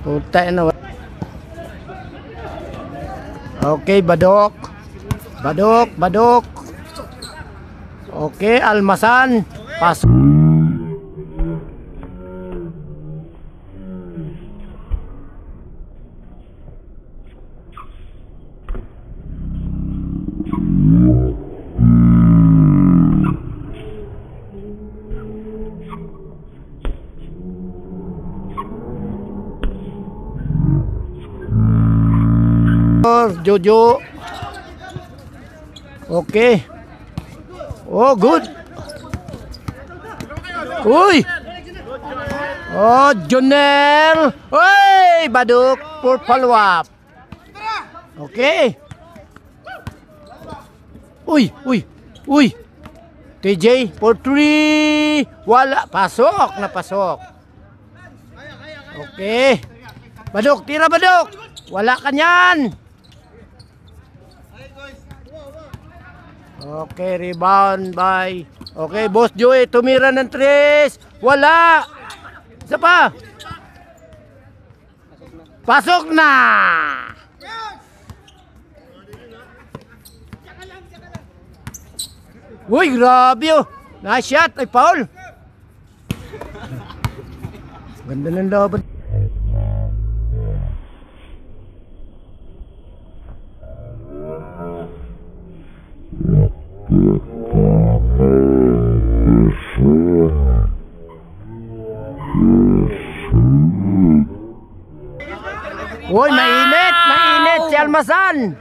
Puta na. Okay, Badok. Badok. Okay, Almasan. Pasok. Jojo. Okay. Oh, good. Uy. Oh, Jonel. Uy, Baduk for follow-up. Okay. Uy. TJ for 3. Wala. Pasok. Napasok. Okay. Baduk, tira Baduk. Wala ka niyan. Okay, rebound by. Okay, Boss Joey, tumira ng 3. Wala. Isa pa. Pasok na. Uy, grabe oh. Nice shot. Ay, foul. Ganda ng laban. Uy, mainit si Almasan.